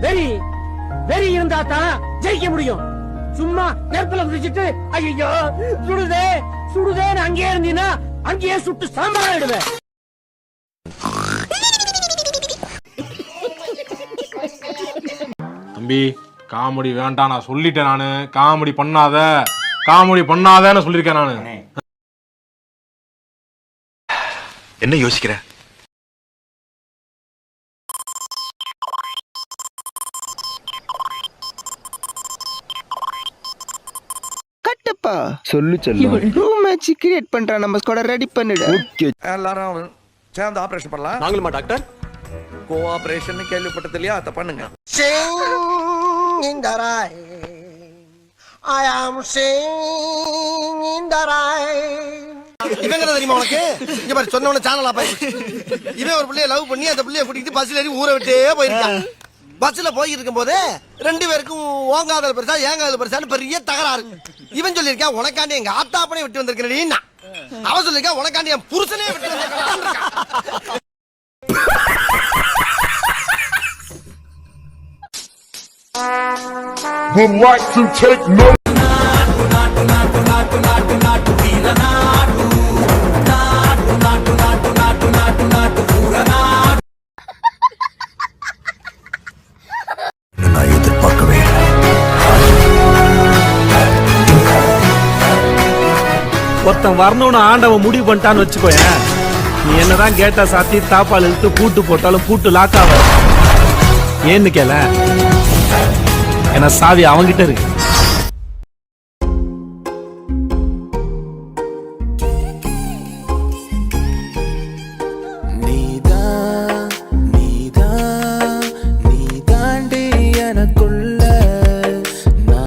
வெறி வெறி இருந்தா தான் ஜெயிக்க முடியும். சும்மா நெருப்புல குதிச்சிட்டு ஐயோ சுடுதே சுடுதேன்னு அங்கேயே இருந்தீங்கன்னா அங்கேயே சுட்டு சாம்பலாயிடுவேன். தம்பி காமெடி வேண்டாம், நான் சொல்லிட்டேன். நானு காமெடி பண்ணாதன்னு சொல்லிருக்கேன் நானு. என்ன யோசிக்கிற? கட்டப்பா சொல்லு ரூம் மேட்ச் கிரியேட் பண்றா, நம்ம ஸ்குவாட் ரெடி பண்ணிடு. ஓகே எல்லாரும் சேர்ந்து ஆபரேஷன் பண்ணலாம். நாங்களுமா டாக்டர்? கோஆபரேஷன் கேள்விப்பட்டது இல்லையா? அதை பண்ணுங்க. இவங்க தெரியுமா உனக்கு? இங்க பாரு, சொன்ன சேனல் ஆப் ஆயிடுச்சு. இவன் ஒரு பிள்ளைய லவ் பண்ணி அந்த பிள்ளைய கூட்டிட்டு பஸ்ல ஏறி ஊரை விட்டே போயிருக்கான். பஸ்ல போயிட்டு இருக்கும் போது 2 பேருக்கும் ஓங்காதல் பெருசா ஏங்காதல் பெருசான்னு பெரிய தகராறு. இவன் சொல்லியிருக்கான், உனக்காண்டி எங்க ஆத்தாப்பனே விட்டு வந்திருக்கேன். அவன் சொல்லியிருக்கான், உனக்காண்டி என் புருஷனே விட்டு வந்திருக்கான். would like to take no. நான் எதிர்பார்க்கவே ஒருத்தன் வரணும்னு ஆண்டவன் முடிவு பண்ணிட்டான்னு வச்சுக்கோயேன், நீ என்னதான் கேட்டா சாத்தி தாப்பால் இழுத்து பூட்டு போட்டாலும் பூட்டு லாக் ஆகும். ஏன்னு கேள, ஏன்னா சாவி அவங்கிட்ட இருக்கு.